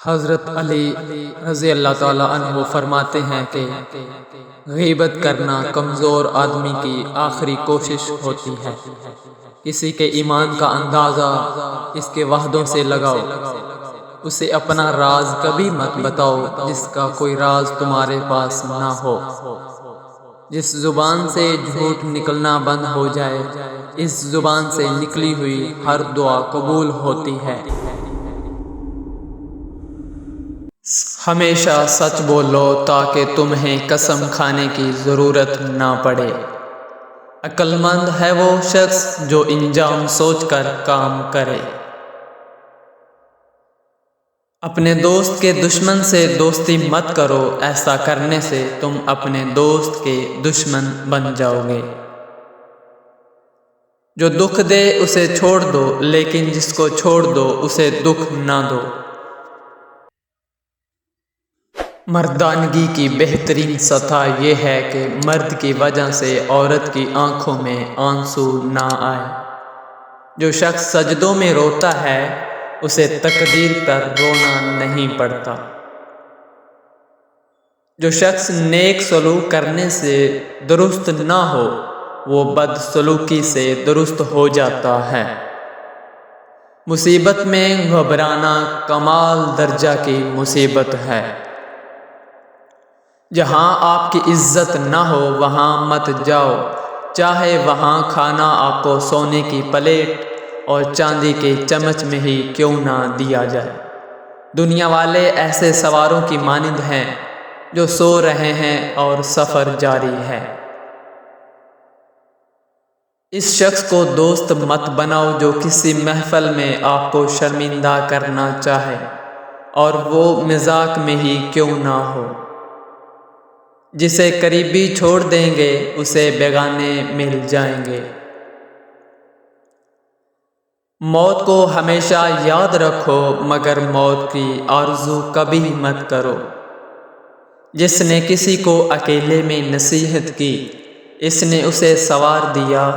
حضرت علی رضی اللہ تعالیٰ عنہ فرماتے ہیں کہ غیبت کرنا کمزور آدمی کی آخری کوشش ہوتی ہے۔ کسی کے ایمان کا اندازہ اس کے وعدوں سے لگاؤ، اسے اپنا راز کبھی مت بتاؤ جس کا کوئی راز تمہارے پاس نہ ہو۔ جس زبان سے جھوٹ نکلنا بند ہو جائے، اس زبان سے نکلی ہوئی ہر دعا قبول ہوتی ہے۔ ہمیشہ سچ بولو تاکہ تمہیں قسم کھانے کی ضرورت نہ پڑے۔ عقل مند ہے وہ شخص جو انجام سوچ کر کام کرے۔ اپنے دوست کے دشمن سے دوستی مت کرو، ایسا کرنے سے تم اپنے دوست کے دشمن بن جاؤ گے۔ جو دکھ دے اسے چھوڑ دو، لیکن جس کو چھوڑ دو اسے دکھ نہ دو۔ مردانگی کی بہترین سطح یہ ہے کہ مرد کی وجہ سے عورت کی آنکھوں میں آنسو نہ آئے۔ جو شخص سجدوں میں روتا ہے اسے تقدیر پر رونا نہیں پڑتا۔ جو شخص نیک سلوک کرنے سے درست نہ ہو وہ بد سلوکی سے درست ہو جاتا ہے۔ مصیبت میں گھبرانا کمال درجہ کی مصیبت ہے۔ جہاں آپ کی عزت نہ ہو وہاں مت جاؤ، چاہے وہاں کھانا آپ کو سونے کی پلیٹ اور چاندی کے چمچ میں ہی کیوں نہ دیا جائے۔ دنیا والے ایسے سواروں کی مانند ہیں جو سو رہے ہیں اور سفر جاری ہے۔ اس شخص کو دوست مت بناؤ جو کسی محفل میں آپ کو شرمندہ کرنا چاہے، اور وہ مذاق میں ہی کیوں نہ ہو۔ جسے قریبی چھوڑ دیں گے اسے بیگانے مل جائیں گے۔ موت کو ہمیشہ یاد رکھو مگر موت کی آرزو کبھی مت کرو۔ جس نے کسی کو اکیلے میں نصیحت کی اس نے اسے سوار دیا،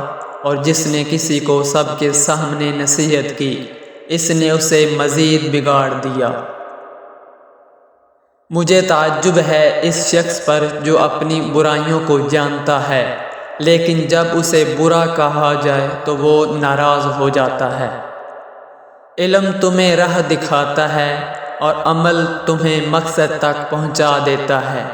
اور جس نے کسی کو سب کے سامنے نصیحت کی اس نے اسے مزید بگاڑ دیا۔ مجھے تعجب ہے اس شخص پر جو اپنی برائیوں کو جانتا ہے لیکن جب اسے برا کہا جائے تو وہ ناراض ہو جاتا ہے۔ علم تمہیں راہ دکھاتا ہے اور عمل تمہیں مقصد تک پہنچا دیتا ہے۔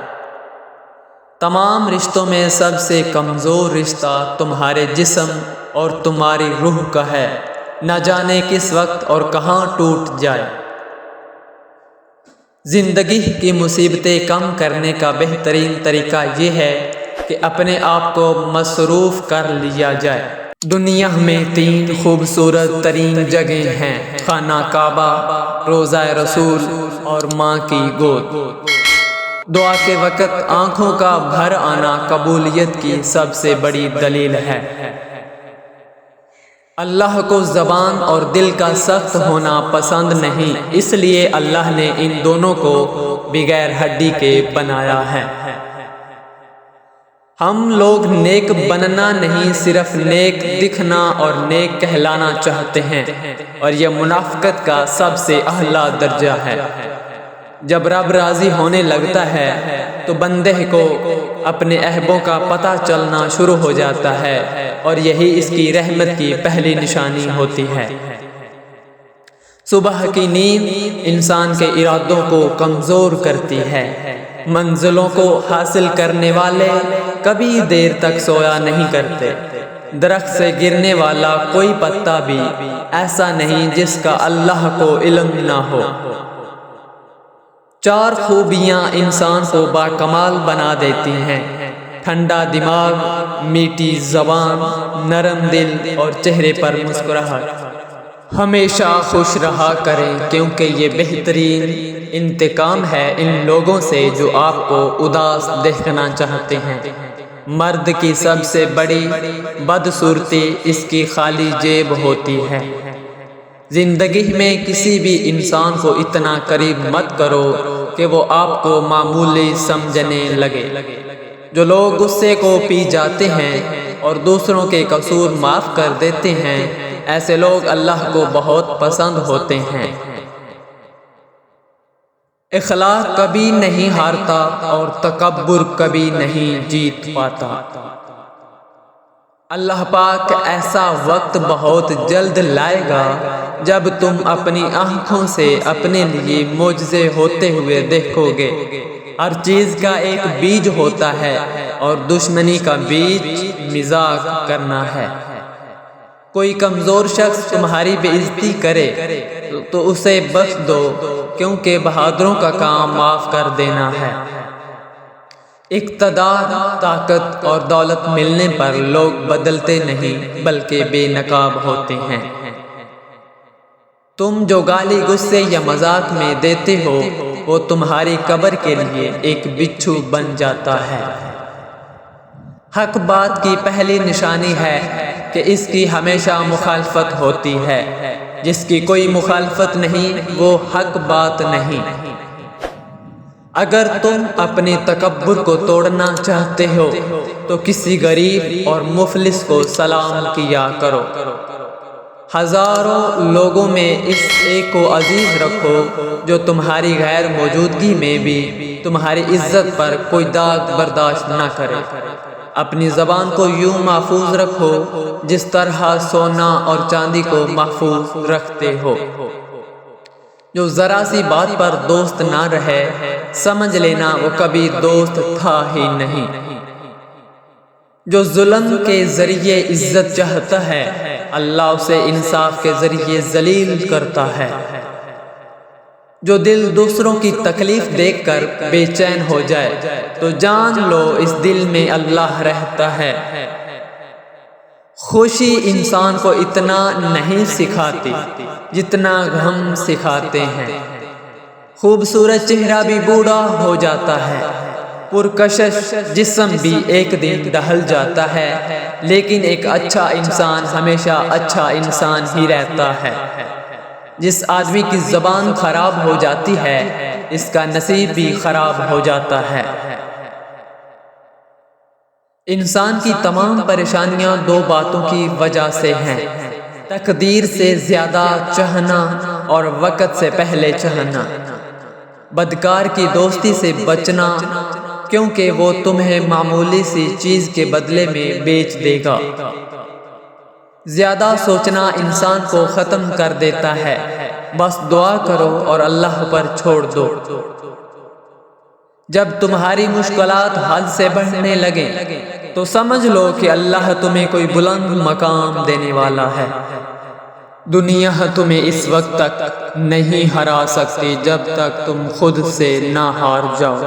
تمام رشتوں میں سب سے کمزور رشتہ تمہارے جسم اور تمہاری روح کا ہے، نہ جانے کس وقت اور کہاں ٹوٹ جائے۔ زندگی کی مصیبتیں کم کرنے کا بہترین طریقہ یہ ہے کہ اپنے آپ کو مصروف کر لیا جائے۔ دنیا میں 3 خوبصورت ترین جگہیں ہیں: خانہ کعبہ، روضہ رسول اور ماں کی گود۔ دعا کے وقت آنکھوں کا بھر آنا قبولیت کی سب سے بڑی دلیل ہے۔ اللہ کو زبان اور دل کا سخت ہونا پسند نہیں، اس لیے اللہ نے ان دونوں کو بغیر ہڈی کے بنایا ہے۔ ہم لوگ نیک بننا نہیں صرف نیک دکھنا اور نیک کہلانا چاہتے ہیں، اور یہ منافقت کا سب سے اعلیٰ درجہ ہے۔ جب رب راضی ہونے لگتا ہے تو بندے کو اپنے عیبوں کا پتہ چلنا شروع ہو جاتا ہے، اور یہی اس کی رحمت کی پہلی نشانی ہوتی ہے۔ صبح کی نیند انسان کے ارادوں کو کمزور کرتی ہے۔ منزلوں کو حاصل کرنے والے کبھی دیر تک سویا نہیں کرتے۔ درخت سے گرنے والا کوئی پتا بھی ایسا نہیں جس کا اللہ کو علم نہ ہو۔ 4 خوبیاں انسان کو باکمال بنا دیتی ہیں: ٹھنڈا دماغ، میٹھی زبان، نرم دل اور چہرے پر مسکراہٹ۔ ہمیشہ خوش رہا کریں کیونکہ یہ بہترین انتقام ہے ان لوگوں سے جو آپ کو اداس دیکھنا چاہتے ہیں۔ مرد کی سب سے بڑی بدصورتی اس کی خالی جیب ہوتی ہے۔ زندگی میں کسی بھی انسان کو اتنا قریب مت کرو کہ وہ آپ کو معمولی سمجھنے لگے۔ جو لوگ غصے کو پی جاتے ہیں اور دوسروں کے قصور معاف کر دیتے ہیں ایسے لوگ اللہ کو بہت پسند ہوتے ہیں۔ اخلاق کبھی نہیں ہارتا اور تکبر کبھی نہیں جیت پاتا۔ اللہ پاک ایسا وقت بہت جلد لائے گا جب تم اپنی آنکھوں سے اپنے لیے معجزے ہوتے ہوئے دیکھو گے۔ ہر چیز کا ایک بیج ہوتا ہے اور دشمنی کا بیج مزاق کرنا ہے۔ کوئی کمزور شخص تمہاری بے عزتی کرے تو اسے بخش دو، کیونکہ بہادروں کا کام معاف کر دینا ہے۔ اقتدار، طاقت اور دولت ملنے پر لوگ بدلتے نہیں بلکہ بے نقاب ہوتے ہیں۔ تم جو گالی غصے یا مذاق میں دیتے ہو وہ تمہاری قبر کے لیے ایک بچھو بن جاتا ہے۔ حق بات کی پہلی نشانی ہے کہ اس کی ہمیشہ مخالفت ہوتی ہے۔ جس کی کوئی مخالفت نہیں وہ حق بات نہیں۔ اگر تم اپنے تکبر کو توڑنا چاہتے ہو تو کسی غریب اور مفلس کو سلام کیا کرو۔ ہزاروں لوگوں میں اس ایک کو عزیز رکھو جو تمہاری غیر موجودگی میں بھی تمہاری عزت پر کوئی داغ برداشت نہ کرے۔ اپنی زبان کو یوں محفوظ رکھو جس طرح سونا اور چاندی کو محفوظ رکھتے ہو۔ جو ذرا سی بات پر دوست نہ رہے سمجھ لینا وہ کبھی دوست تھا ہی نہیں۔ جو ظلم کے ذریعے عزت چاہتا ہے اللہ اسے انصاف کے ذریعے ذلیل کرتا ہے۔ جو دل دوسروں کی تکلیف دیکھ کر بے چین ہو جائے تو جان لو اس دل میں اللہ رہتا ہے۔ خوشی انسان کو اتنا نہیں سکھاتی جتنا غم سکھاتے ہیں۔ خوبصورت چہرہ بھی بوڑھا ہو جاتا ہے، پرکشش جسم بھی ایک دن ڈھل جاتا ہے، لیکن ایک اچھا انسان ہمیشہ اچھا انسان ہی رہتا ہے۔ جس آدمی کی زبان خراب ہو جاتی ہے اس کا نصیب بھی خراب ہو جاتا ہے۔ انسان کی تمام پریشانیاں دو باتوں کی وجہ سے ہیں: تقدیر سے زیادہ چاہنا اور وقت سے پہلے چاہنا۔ بدکار کی دوستی سے بچنا کیونکہ وہ تمہیں معمولی سی چیز کے بدلے میں بیچ دے گا۔ زیادہ سوچنا انسان کو ختم کر دیتا ہے، بس دعا کرو اور اللہ پر چھوڑ دو۔ جب تمہاری مشکلات حد سے بڑھنے لگیں تو سمجھ لو کہ اللہ تمہیں کوئی بلند مقام دینے والا ہے۔ دنیا تمہیں اس وقت تک نہیں ہرا سکتی جب تک تم خود سے نہ ہار جاؤ۔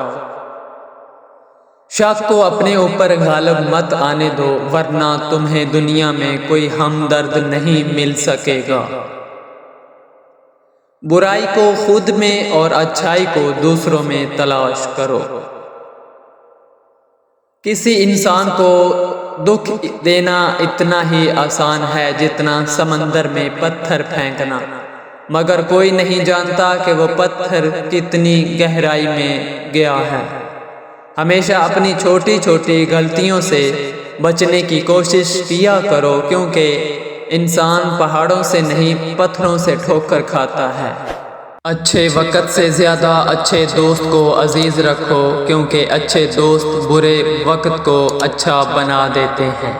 شک کو اپنے اوپر غالب مت آنے دو ورنہ تمہیں دنیا میں کوئی ہمدرد نہیں مل سکے گا۔ برائی کو خود میں اور اچھائی کو دوسروں میں تلاش کرو۔ کسی انسان کو دکھ دینا اتنا ہی آسان ہے جتنا سمندر میں پتھر پھینکنا، مگر کوئی نہیں جانتا کہ وہ پتھر کتنی گہرائی میں گیا ہے۔ ہمیشہ اپنی چھوٹی چھوٹی غلطیوں سے بچنے کی کوشش کیا کرو، کیونکہ انسان پہاڑوں سے نہیں پتھروں سے ٹھوکر کھاتا ہے۔ اچھے وقت سے زیادہ اچھے دوست کو عزیز رکھو، کیونکہ اچھے دوست برے وقت کو اچھا بنا دیتے ہیں۔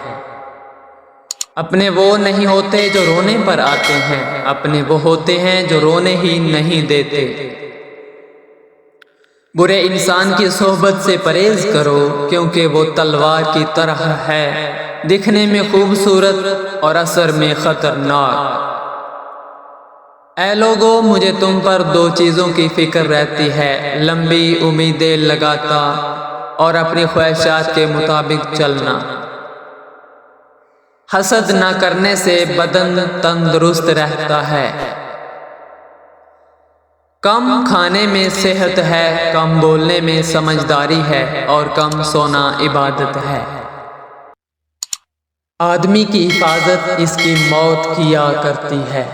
اپنے وہ نہیں ہوتے جو رونے پر آتے ہیں، اپنے وہ ہوتے ہیں جو رونے ہی نہیں دیتے۔ برے انسان کی صحبت سے پرہیز کرو، کیونکہ وہ تلوار کی طرح ہے، دکھنے میں خوبصورت اور اثر میں خطرناک۔ اے لوگو، مجھے تم پر دو چیزوں کی فکر رہتی ہے: لمبی امیدیں لگاتا اور اپنی خواہشات کے مطابق چلنا۔ حسد نہ کرنے سے بدن تندرست رہتا ہے۔ کم کھانے میں صحت ہے، کم بولنے میں سمجھداری ہے اور کم سونا عبادت ہے۔ آدمی کی حفاظت اس کی موت کیا کرتی ہے۔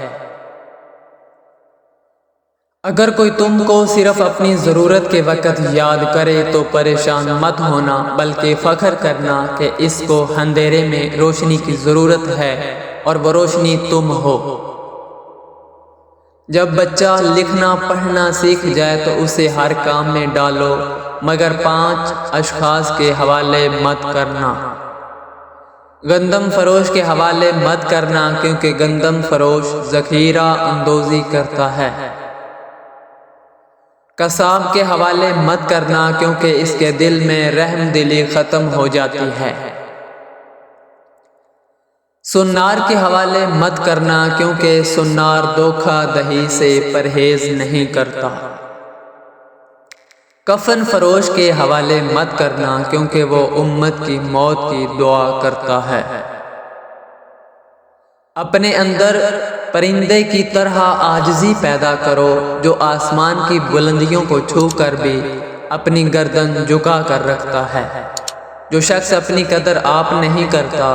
اگر کوئی تم کو صرف اپنی ضرورت کے وقت یاد کرے تو پریشان مت ہونا، بلکہ فخر کرنا کہ اس کو اندھیرے میں روشنی کی ضرورت ہے اور وہ روشنی تم ہو۔ جب بچہ لکھنا پڑھنا سیکھ جائے تو اسے ہر کام میں ڈالو، مگر 5 اشخاص کے حوالے مت کرنا۔ گندم فروش کے حوالے مت کرنا، کیونکہ گندم فروش ذخیرہ اندوزی کرتا ہے۔ قصاب کے حوالے مت کرنا، کیونکہ اس کے دل میں رحم دلی ختم ہو جاتی ہے۔ سنار کے حوالے مت کرنا، کیونکہ سنار دھوکہ دہی سے پرہیز نہیں کرتا۔ کفن فروش کے حوالے مت کرنا، کیونکہ وہ امت کی موت کی دعا کرتا ہے۔ اپنے اندر پرندے کی طرح عاجزی پیدا کرو، جو آسمان کی بلندیوں کو چھو کر بھی اپنی گردن جھکا کر رکھتا ہے۔ جو شخص اپنی قدر آپ نہیں کرتا،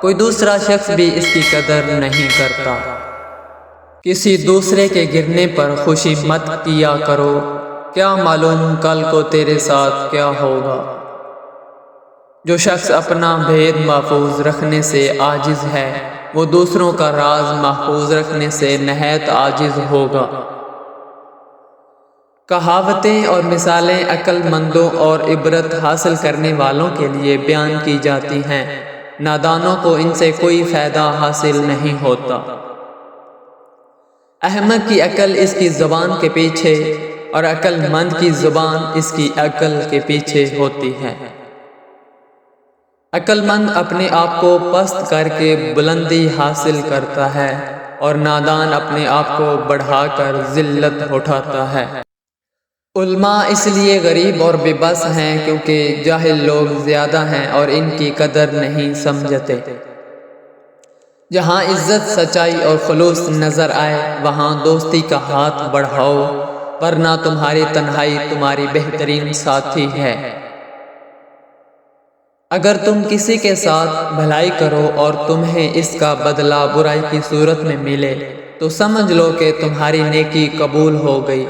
کوئی دوسرا شخص بھی اس کی قدر نہیں کرتا۔ کسی دوسرے کے گرنے پر خوشی مت کیا کرو، کیا معلوم کل کو تیرے ساتھ کیا ہوگا۔ جو شخص اپنا بھید محفوظ رکھنے سے عاجز ہے، وہ دوسروں کا راز محفوظ رکھنے سے نہایت عاجز ہوگا۔ کہاوتیں اور مثالیں عقل مندوں اور عبرت حاصل کرنے والوں کے لیے بیان کی جاتی ہیں، نادانوں کو ان سے کوئی فائدہ حاصل نہیں ہوتا۔ احمق کی عقل اس کی زبان کے پیچھے، اور عقل مند کی زبان اس کی عقل کے پیچھے ہوتی ہے۔ عقل مند اپنے آپ کو پست کر کے بلندی حاصل کرتا ہے، اور نادان اپنے آپ کو بڑھا کر ذلت اٹھاتا ہے۔ علماء اس لیے غریب اور بے بس ہیں کیونکہ جاہل لوگ زیادہ ہیں اور ان کی قدر نہیں سمجھتے۔ جہاں عزت، سچائی اور خلوص نظر آئے، وہاں دوستی کا ہاتھ بڑھاؤ، ورنہ تمہاری تنہائی تمہاری بہترین ساتھی ہے۔ اگر تم کسی کے ساتھ بھلائی کرو اور تمہیں اس کا بدلہ برائی کی صورت میں ملے، تو سمجھ لو کہ تمہاری نیکی قبول ہو گئی۔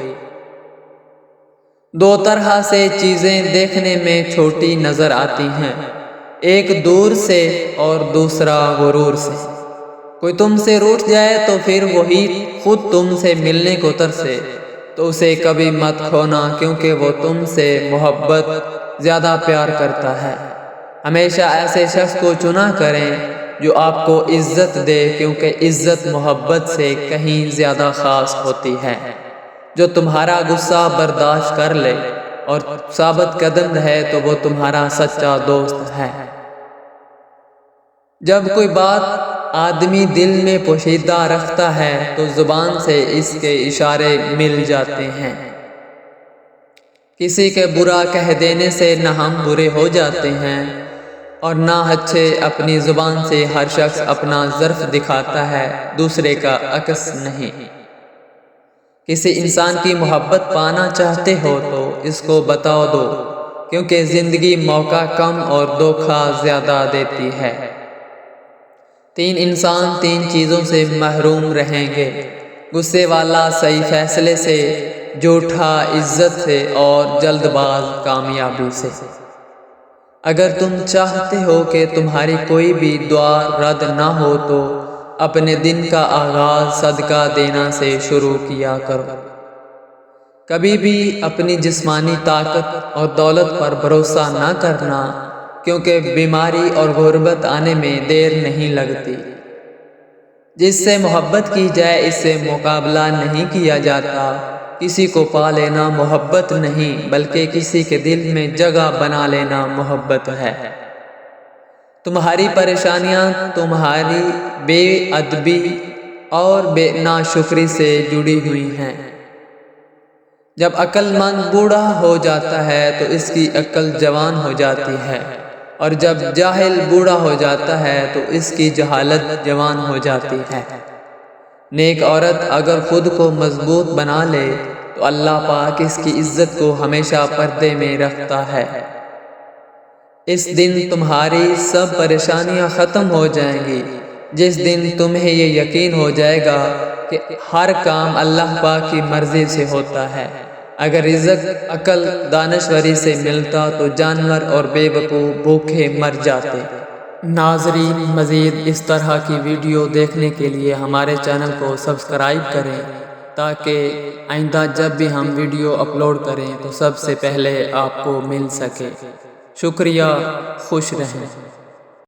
2 طرح سے چیزیں دیکھنے میں چھوٹی نظر آتی ہیں، ایک دور سے اور دوسرا غرور سے۔ کوئی تم سے روٹھ جائے تو پھر وہی خود تم سے ملنے کو ترسے، تو اسے کبھی مت کھونا، کیونکہ وہ تم سے محبت زیادہ پیار کرتا ہے۔ ہمیشہ ایسے شخص کو چنا کریں جو آپ کو عزت دے، کیونکہ عزت محبت سے کہیں زیادہ خاص ہوتی ہے۔ جو تمہارا غصہ برداشت کر لے اور ثابت قدم ہے تو وہ تمہارا سچا دوست ہے۔ جب کوئی بات آدمی دل میں پوشیدہ رکھتا ہے تو زبان سے اس کے اشارے مل جاتے ہیں۔ کسی کے برا کہہ دینے سے نہ ہم برے ہو جاتے ہیں اور نہ اچھے۔ اپنی زبان سے ہر شخص اپنا ظرف دکھاتا ہے، دوسرے کا عکس نہیں۔ کسی انسان کی محبت پانا چاہتے ہو تو اس کو بتا دو، کیونکہ زندگی موقع کم اور دھوکہ زیادہ دیتی ہے۔ 3 انسان 3 چیزوں سے محروم رہیں گے: غصے والا صحیح فیصلے سے، جھوٹا عزت سے، اور جلد باز کامیابی سے۔ اگر تم چاہتے ہو کہ تمہاری کوئی بھی دعا رد نہ ہو تو اپنے دن کا آغاز صدقہ دینا سے شروع کیا کرو۔ کبھی بھی اپنی جسمانی طاقت اور دولت پر بھروسہ نہ کرنا، کیونکہ بیماری اور غربت آنے میں دیر نہیں لگتی۔ جس سے محبت کی جائے اس سے مقابلہ نہیں کیا جاتا۔ کسی کو پا لینا محبت نہیں، بلکہ کسی کے دل میں جگہ بنا لینا محبت ہے۔ تمہاری پریشانیاں تمہاری بے ادبی اور بے ناشکری سے جڑی ہوئی ہیں۔ جب عقل مند بوڑھا ہو جاتا ہے تو اس کی عقل جوان ہو جاتی ہے، اور جب جاہل بوڑھا ہو جاتا ہے تو اس کی جہالت جوان ہو جاتی ہے۔ نیک عورت اگر خود کو مضبوط بنا لے تو اللہ پاک اس کی عزت کو ہمیشہ پردے میں رکھتا ہے۔ اس دن تمہاری سب پریشانیاں ختم ہو جائیں گی، جس دن تمہیں یہ یقین ہو جائے گا کہ ہر کام اللہ پاک کی مرضی سے ہوتا ہے۔ اگر رزق عقل دانشوری سے ملتا تو جانور اور بے وقوف بھوکے مر جاتے۔ ناظرین، مزید اس طرح کی ویڈیو دیکھنے کے لیے ہمارے چینل کو سبسکرائب کریں تاکہ آئندہ جب بھی ہم ویڈیو اپلوڈ کریں تو سب سے پہلے آپ کو مل سکے۔ شکریہ، خوش رہیں۔